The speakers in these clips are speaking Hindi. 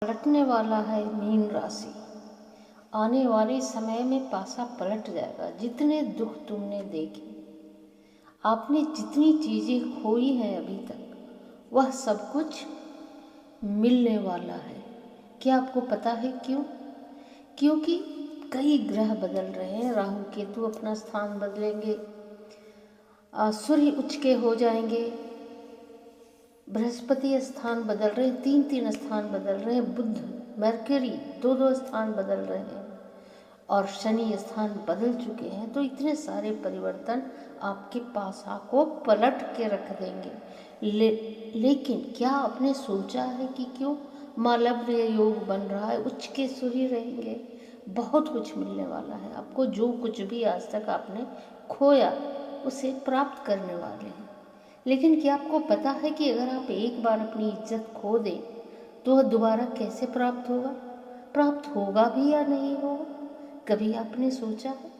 पलटने वाला है मीन राशि। आने वाले समय में पासा पलट जाएगा। जितने दुख तुमने देखे, आपने जितनी चीज़ें खोई हैं अभी तक, वह सब कुछ मिलने वाला है। क्या आपको पता है क्यों? क्योंकि कई ग्रह बदल रहे हैं। राहु केतु अपना स्थान बदलेंगे, सूर्य उच्च के हो जाएंगे, बृहस्पति स्थान बदल रहे हैं, 3 स्थान बदल रहे हैं, बुध मरकरी 2 स्थान बदल रहे हैं और शनि स्थान बदल चुके हैं। तो इतने सारे परिवर्तन आपके पासा को पलट के रख देंगे। लेकिन क्या आपने सोचा है कि क्यों मालव्य योग बन रहा है, उच्च के सूर्य रहेंगे, बहुत कुछ मिलने वाला है आपको। जो कुछ भी आज तक आपने खोया उसे प्राप्त करने वाले हैं। लेकिन क्या आपको पता है कि अगर आप एक बार अपनी इज्जत खो दें तो वह दोबारा कैसे प्राप्त होगा? प्राप्त होगा भी या नहीं होगा, कभी आपने सोचा है?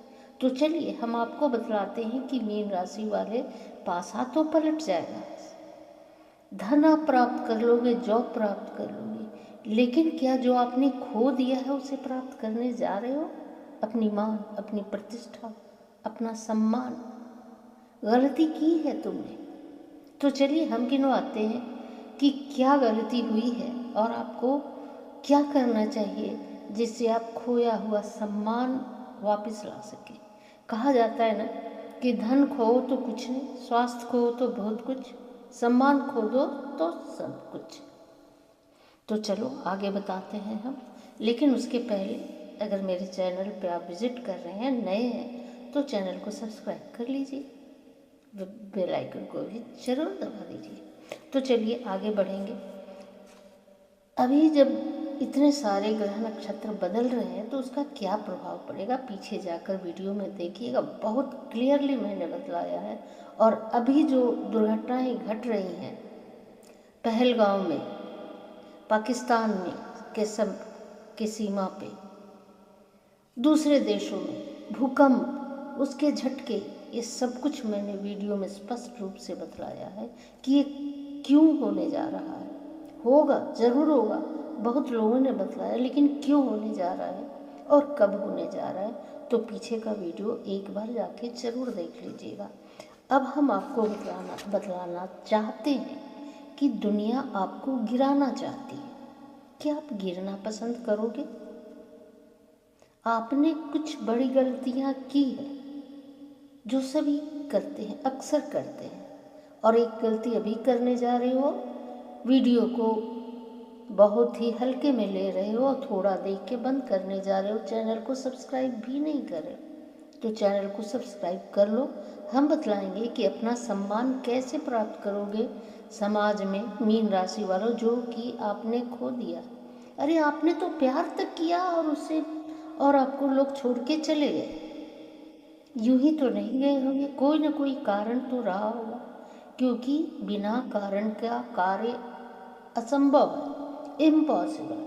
तो चलिए हम आपको बतलाते हैं कि मीन राशि वाले पासा तो पलट जाएगा, धन आप प्राप्त कर लोगे, जॉब प्राप्त कर लोगे, लेकिन क्या जो आपने खो दिया है उसे प्राप्त करने जा रहे हो? अपनी मान, अपनी प्रतिष्ठा, अपना सम्मान, गलती की है तुमने। तो चलिए हम गिनवाते हैं कि क्या गलती हुई है और आपको क्या करना चाहिए जिससे आप खोया हुआ सम्मान वापस ला सकें। कहा जाता है ना कि धन खो तो कुछ नहीं, स्वास्थ्य खो तो बहुत कुछ, सम्मान खो दो तो सब कुछ। तो चलो आगे बताते हैं हम। लेकिन उसके पहले अगर मेरे चैनल पे आप विजिट कर रहे हैं, नए हैं, तो चैनल को सब्सक्राइब कर लीजिए, बेल आइकन को भी जरूर दबा दीजिए। तो चलिए आगे बढ़ेंगे। अभी जब इतने सारे ग्रह नक्षत्र बदल रहे हैं तो उसका क्या प्रभाव पड़ेगा, पीछे जाकर वीडियो में देखिएगा, बहुत क्लियरली मैंने बतलाया है। और अभी जो दुर्घटनाएं घट रही हैं पहलगाम में, पाकिस्तान में के सीमा पे, दूसरे देशों में भूकंप, उसके झटके, ये सब कुछ मैंने वीडियो में स्पष्ट रूप से बतलाया है कि ये क्यों होने जा रहा है। होगा, जरूर होगा, बहुत लोगों ने बतलाया, लेकिन क्यों होने जा रहा है और कब होने जा रहा है, तो पीछे का वीडियो एक बार जाके जरूर देख लीजिएगा। अब हम आपको बतलाना चाहते हैं कि दुनिया आपको गिराना चाहती है। क्या आप गिरना पसंद करोगे? आपने कुछ बड़ी गलतियां की है जो सभी करते हैं, अक्सर करते हैं, और एक गलती अभी करने जा रहे हो। वीडियो को बहुत ही हल्के में ले रहे हो, थोड़ा देख के बंद करने जा रहे हो, चैनल को सब्सक्राइब भी नहीं कर रहे, तो चैनल को सब्सक्राइब कर लो। हम बतलाएंगे कि अपना सम्मान कैसे प्राप्त करोगे समाज में, मीन राशि वालों, जो कि आपने खो दिया। अरे आपने तो प्यार तक किया और आपको लोग छोड़ के चले गए। यूं ही तो नहीं गए होंगे, कोई ना कोई कारण तो रहा होगा, क्योंकि बिना कारण का कार्य असंभव है, इम्पॉसिबल।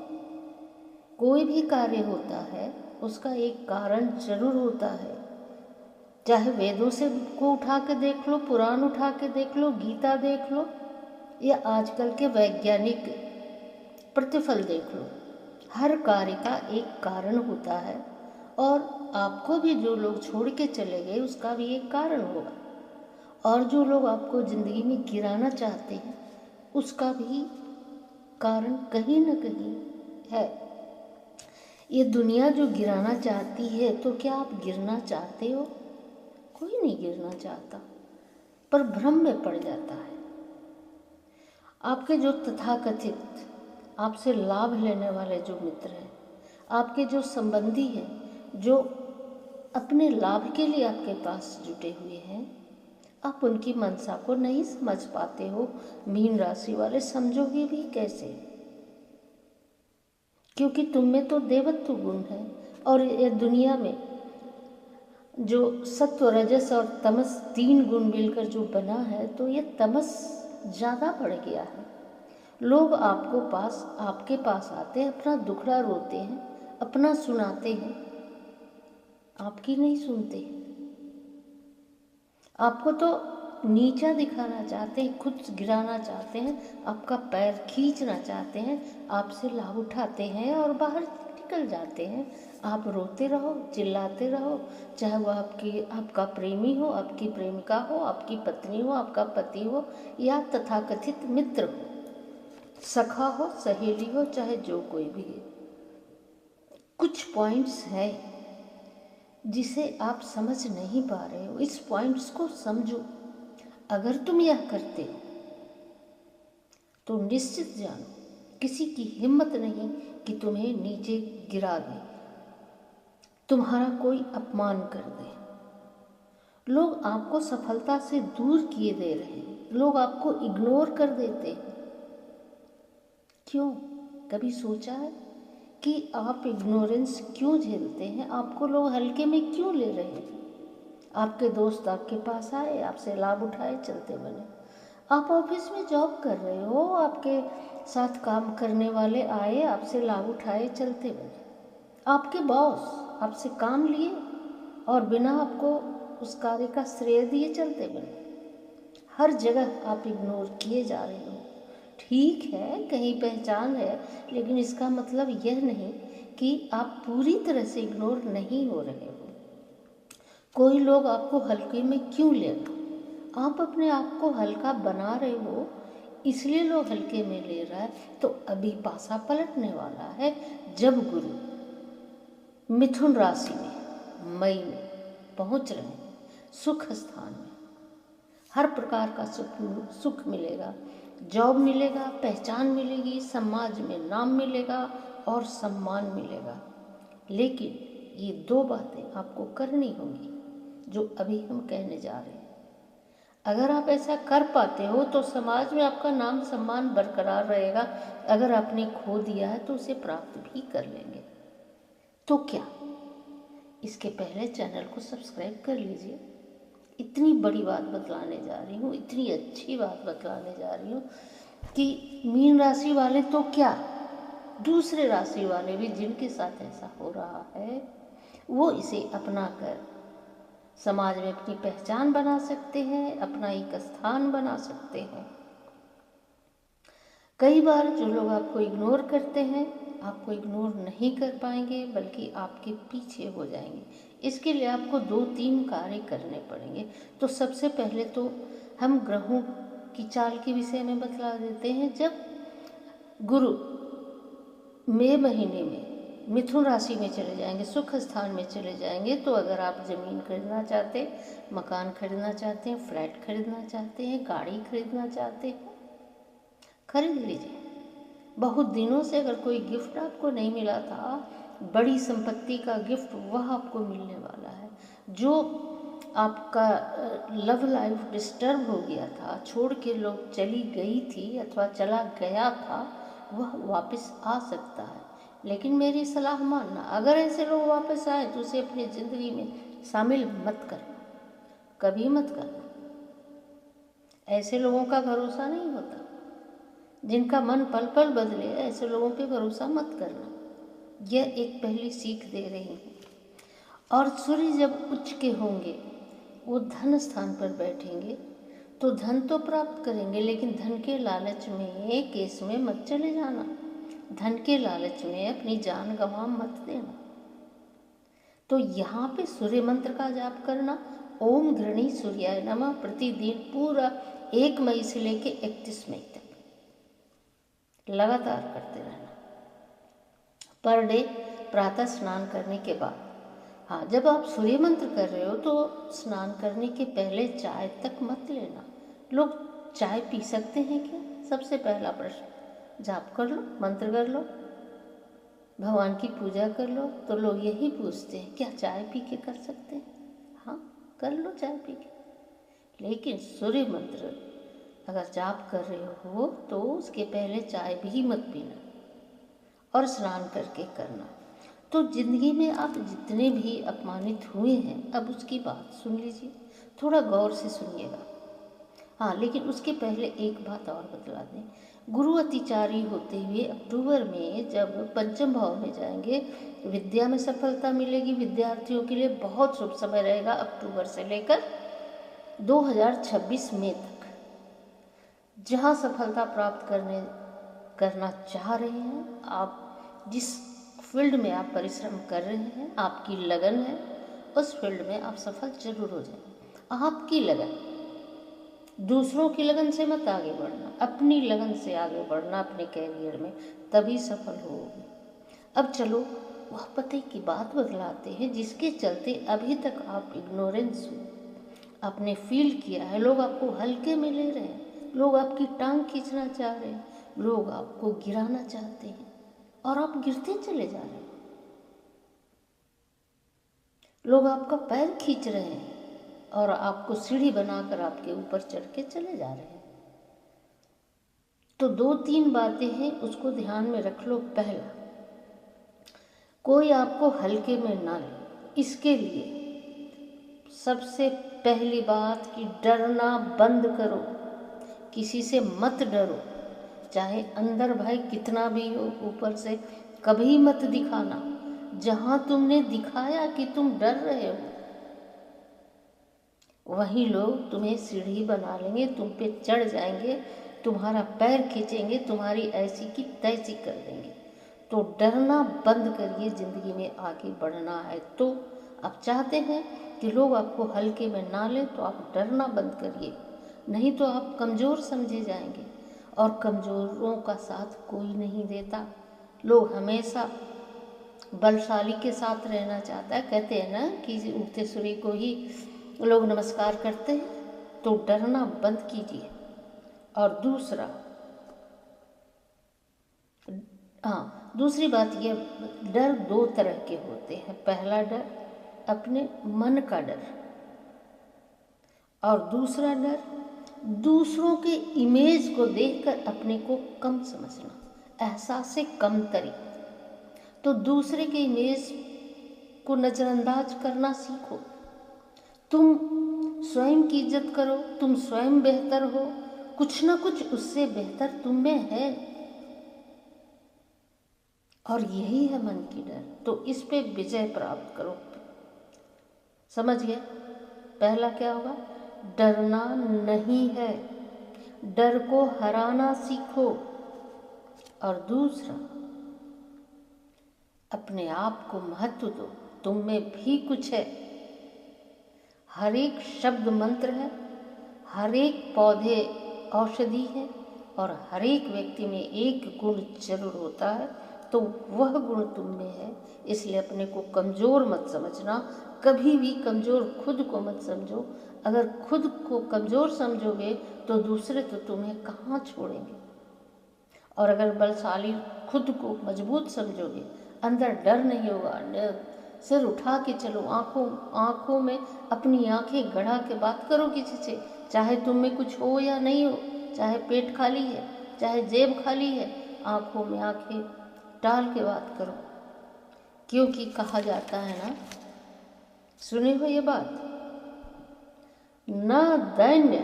कोई भी कार्य होता है उसका एक कारण जरूर होता है। चाहे वेदों से को उठा के देख लो, पुराण उठा के देख लो, गीता देख लो, या आजकल के वैज्ञानिक प्रतिफल देख लो, हर कार्य का एक कारण होता है। और आपको भी जो लोग छोड़ के चले गए उसका भी एक कारण होगा, और जो लोग आपको ज़िंदगी में गिराना चाहते हैं उसका भी कारण कहीं ना कहीं है। ये दुनिया जो गिराना चाहती है, तो क्या आप गिरना चाहते हो? कोई नहीं गिरना चाहता, पर भ्रम में पड़ जाता है। आपके जो तथाकथित आपसे लाभ लेने वाले जो मित्र हैं, आपके जो संबंधी हैं, जो अपने लाभ के लिए आपके पास जुटे हुए हैं, आप उनकी मनसा को नहीं समझ पाते हो। मीन राशि वाले समझोगे भी कैसे? क्योंकि तुम में तो देवत्व गुण है, और ये दुनिया में जो सत्व, रजस और तमस 3 गुण मिलकर जो बना है, तो ये तमस ज़्यादा बढ़ गया है। लोग आपके पास आते हैं, अपना दुखड़ा रोते हैं, अपना सुनाते हैं, आपकी नहीं सुनते। आपको तो नीचा दिखाना चाहते हैं, खुद गिराना चाहते हैं, आपका पैर खींचना चाहते हैं, आपसे लाभ उठाते हैं और बाहर निकल जाते हैं। आप रोते रहो, चिल्लाते रहो, चाहे वो आपका प्रेमी हो, आपकी प्रेमिका हो, आपकी पत्नी हो, आपका पति हो, या तथाकथित मित्र हो, सखा हो, सहेली हो, चाहे जो कोई भी है। कुछ पॉइंट्स हैं जिसे आप समझ नहीं पा रहे हो, इस पॉइंट्स को समझो। अगर तुम यह करते हो तो निश्चित जानो किसी की हिम्मत नहीं कि तुम्हें नीचे गिरा दे, तुम्हारा कोई अपमान कर दे। लोग आपको सफलता से दूर किए दे रहे हैं, लोग आपको इग्नोर कर देते हैं। क्यों? कभी सोचा है कि आप इग्नोरेंस क्यों झेलते हैं? आपको लोग हल्के में क्यों ले रहे हैं? आपके दोस्त आपके पास आए, आपसे लाभ उठाए, चलते बने। आप ऑफिस में जॉब कर रहे हो, आपके साथ काम करने वाले आए, आपसे लाभ उठाए, चलते बने। आपके बॉस आपसे काम लिए और बिना आपको उस कार्य का श्रेय दिए चलते बने। हर जगह आप इग्नोर किए जा रहे हो। ठीक है, कहीं पहचान है, लेकिन इसका मतलब यह नहीं कि आप पूरी तरह से इग्नोर नहीं हो रहे हो। कोई लोग आपको हल्के में क्यों ले रहे? आप अपने आप को हल्का बना रहे हो, इसलिए लोग हल्के में ले रहा है। तो अभी पासा पलटने वाला है, जब गुरु मिथुन राशि में मई में पहुंच रहे हैं, सुख स्थान में। हर प्रकार का सुख मिलेगा, जॉब मिलेगा, पहचान मिलेगी, समाज में नाम मिलेगा और सम्मान मिलेगा। लेकिन ये दो बातें आपको करनी होंगी जो अभी हम कहने जा रहे हैं। अगर आप ऐसा कर पाते हो तो समाज में आपका नाम सम्मान बरकरार रहेगा। अगर आपने खो दिया है तो उसे प्राप्त भी कर लेंगे। तो क्या इसके पहले चैनल को सब्सक्राइब कर लीजिए। इतनी बड़ी बात बतलाने जा रही हूँ, इतनी अच्छी बात बतलाने जा रही हूँ कि मीन राशि वाले तो क्या, दूसरे राशि वाले भी जिनके साथ ऐसा हो रहा है, वो इसे अपना कर समाज में अपनी पहचान बना सकते हैं, अपना एक स्थान बना सकते हैं। कई बार जो लोग आपको इग्नोर करते हैं, आपको इग्नोर नहीं कर पाएंगे, बल्कि आपके पीछे हो जाएंगे। इसके लिए आपको 2-3 कार्य करने पड़ेंगे। तो सबसे पहले तो हम ग्रहों की चाल के विषय में बतला देते हैं। जब गुरु मई महीने में मिथुन राशि में चले जाएंगे, सुख स्थान में चले जाएंगे, तो अगर आप ज़मीन खरीदना चाहते हैं, मकान खरीदना चाहते हैं, फ्लैट खरीदना चाहते हैं, गाड़ी खरीदना चाहते हैं, खरीद लीजिए। बहुत दिनों से अगर कोई गिफ्ट आपको नहीं मिला था, बड़ी संपत्ति का गिफ्ट, वह आपको मिलने वाला है। जो आपका लव लाइफ डिस्टर्ब हो गया था, छोड़ के लोग चली गई थी अथवा चला गया था, वह वापस आ सकता है। लेकिन मेरी सलाह मानना, अगर ऐसे लोग वापस आए तो उसे अपनी ज़िंदगी में शामिल मत करना, कभी मत करना। ऐसे लोगों का भरोसा नहीं होता। जिनका मन पल पल बदले, ऐसे लोगों पे भरोसा मत करना। यह एक पहली सीख दे रही हूँ। और सूर्य जब उच्च के होंगे, वो धन स्थान पर बैठेंगे, तो धन तो प्राप्त करेंगे, लेकिन धन के लालच में, केस में मत चले जाना। धन के लालच में अपनी जान गंवा मत देना। तो यहाँ पे सूर्य मंत्र का जाप करना, ओम घृणी सूर्याय नमः, प्रतिदिन पूरा 1 मई से लेके 31 मई तक लगातार करते रहना, पर डे, प्रातः स्नान करने के बाद। हाँ, जब आप सूर्य मंत्र कर रहे हो तो स्नान करने के पहले चाय तक मत लेना। लोग चाय पी सकते हैं क्या? सबसे पहला प्रश्न। जाप कर लो, मंत्र कर लो, भगवान की पूजा कर लो, तो लोग यही पूछते हैं, क्या चाय पी के कर सकते हैं? हाँ, कर लो चाय पी के। लेकिन सूर्य मंत्र अगर जाप कर रहे हो तो उसके पहले चाय भी मत पीना और स्नान करके करना। तो जिंदगी में आप जितने भी अपमानित हुए हैं, अब उसकी बात सुन लीजिए, थोड़ा गौर से सुनिएगा। हाँ, लेकिन उसके पहले एक बात और बतला दें। गुरु अतिचारी होते हुए अक्टूबर में जब पंचम भाव में जाएंगे, विद्या में सफलता मिलेगी। विद्यार्थियों के लिए बहुत शुभ समय रहेगा, अक्टूबर से लेकर 2026 में तक जहाँ सफलता प्राप्त करना चाह रहे हैं, आप जिस फील्ड में आप परिश्रम कर रहे हैं, आपकी लगन है, उस फील्ड में आप सफल जरूर हो जाएंगे। आपकी लगन, दूसरों की लगन से मत आगे बढ़ना, अपनी लगन से आगे बढ़ना अपने कैरियर में, तभी सफल होगे। अब चलो वह पते की बात बतलाते हैं जिसके चलते अभी तक आप इग्नोरेंस हो, आपने फील किया है, लोग आपको हल्के में ले रहे हैं, लोग आपकी टांग खींचना चाह रहे हैं, लोग आपको गिराना चाहते हैं और आप गिरते चले जा रहे हैं। लोग आपका पैर खींच रहे हैं और आपको सीढ़ी बनाकर आपके ऊपर चढ़ के चले जा रहे हैं। तो 2-3 बातें हैं, उसको ध्यान में रख लो। पहला, कोई आपको हल्के में ना ले, इसके लिए सबसे पहली बात कि डरना बंद करो, किसी से मत डरो, चाहे अंदर भाई कितना भी हो, ऊपर से कभी मत दिखाना। जहां तुमने दिखाया कि तुम डर रहे हो, वही लोग तुम्हें सीढ़ी बना लेंगे, तुम पे चढ़ जाएंगे, तुम्हारा पैर खींचेंगे, तुम्हारी ऐसी की तैसी कर देंगे। तो डरना बंद करिए, जिंदगी में आगे बढ़ना है तो। आप चाहते हैं कि लोग आपको हल्के में ना लें, तो आप डरना बंद करिए, नहीं तो आप कमज़ोर समझे जाएंगे और कमज़ोरों का साथ कोई नहीं देता। लोग हमेशा बलशाली के साथ रहना चाहता है। कहते हैं ना कि उगते सूर्य को ही लोग नमस्कार करते हैं। तो डरना बंद कीजिए। और दूसरा, दूसरी बात ये, डर 2 तरह के होते हैं। पहला डर अपने मन का डर, और दूसरा डर दूसरों के इमेज को देखकर अपने को कम समझना, एहसास से कमतरी। तो दूसरे के इमेज को नज़रअंदाज करना सीखो। तुम स्वयं की इज्जत करो, तुम स्वयं बेहतर हो, कुछ ना कुछ उससे बेहतर तुम में है, और यही है मन की डर। तो इस पे विजय प्राप्त करो। समझ गए? पहला क्या होगा? डरना नहीं है, डर को हराना सीखो। और दूसरा, अपने आप को महत्व दो, तुम में भी कुछ है। हर एक शब्द मंत्र है, हर एक पौधे औषधि है, और हर एक व्यक्ति में एक गुण जरूर होता है, तो वह गुण तुम में है। इसलिए अपने को कमज़ोर मत समझना, कभी भी कमज़ोर खुद को मत समझो। अगर खुद को कमज़ोर समझोगे तो दूसरे तो तुम्हें कहाँ छोड़ेंगे, और अगर बलशाली खुद को मजबूत समझोगे, अंदर डर नहीं होगा, सिर उठा के चलो, आँखों में अपनी आँखें गड़ा के बात करो किसी से, चाहे तुम में कुछ हो या नहीं हो, चाहे पेट खाली है, चाहे जेब खाली है, आँखों में आँखें डाल के बात करो। क्योंकि कहा जाता है ना, सुने हो ये बात, न दैन्य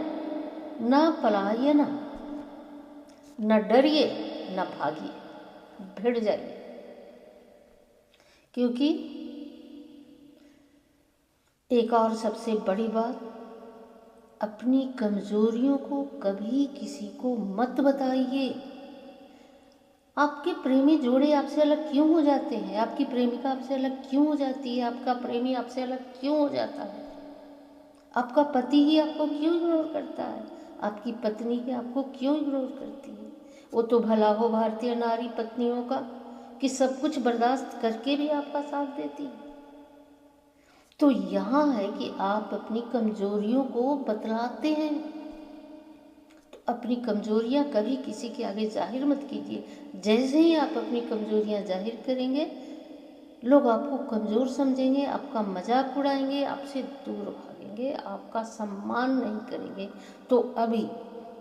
न पलायन, न डरिए न भागिए, भिड़ जाइए। क्योंकि एक और सबसे बड़ी बात, अपनी कमजोरियों को कभी किसी को मत बताइए। आपके प्रेमी जोड़े आपसे अलग क्यों हो जाते हैं? आपकी प्रेमिका आपसे अलग क्यों हो जाती है? आपका प्रेमी आपसे अलग क्यों हो जाता है? आपका पति ही आपको क्यों इग्नोर करता है? आपकी पत्नी ही आपको क्यों इग्नोर करती है? वो तो भला हो भारतीय नारी पत्नियों का कि सब कुछ बर्दाश्त करके भी आपका साथ देती है। तो यहाँ है कि आप अपनी कमजोरियों को बतलाते हैं, तो अपनी कमजोरियाँ कभी किसी के आगे जाहिर मत कीजिए। जैसे ही आप अपनी कमजोरियाँ जाहिर करेंगे, लोग आपको कमज़ोर समझेंगे, आपका मजाक उड़ाएंगे, आपसे दूर भागेंगे, आपका सम्मान नहीं करेंगे। तो अभी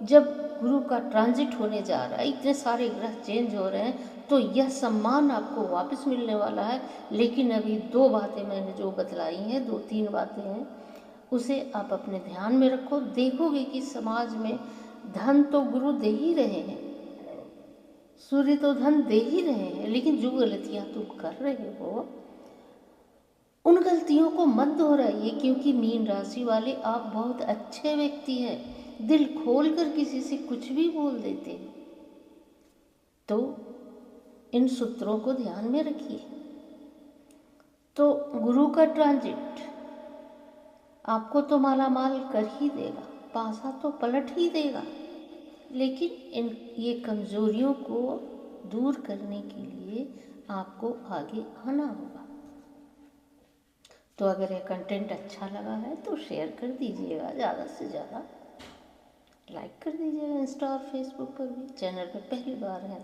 जब गुरु का ट्रांजिट होने जा रहा है, इतने सारे ग्रह चेंज हो रहे हैं, तो यह सम्मान आपको वापस मिलने वाला है। लेकिन अभी 2 बातें मैंने जो बतलाई हैं, 2-3 बातें हैं, उसे आप अपने ध्यान में रखो। देखोगे कि समाज में धन तो गुरु दे ही रहे हैं, सूर्य तो धन दे ही रहे हैं, लेकिन जो गलतियाँ तुम कर रहे हो उन गलतियों को मत दोहराइए, क्योंकि मीन राशि वाले आप बहुत अच्छे व्यक्ति हैं, दिल खोल कर किसी से कुछ भी बोल देते हैं। तो इन सूत्रों को ध्यान में रखिए। तो गुरु का ट्रांजिट आपको तो मालामाल कर ही देगा, पासा तो पलट ही देगा, लेकिन इन ये कमज़ोरियों को दूर करने के लिए आपको आगे आना होगा। तो अगर यह कंटेंट अच्छा लगा है तो शेयर कर दीजिएगा, ज़्यादा से ज़्यादा लाइक कर दीजिएगा। इंस्टा और फेसबुक पर भी। चैनल पे पहली बार है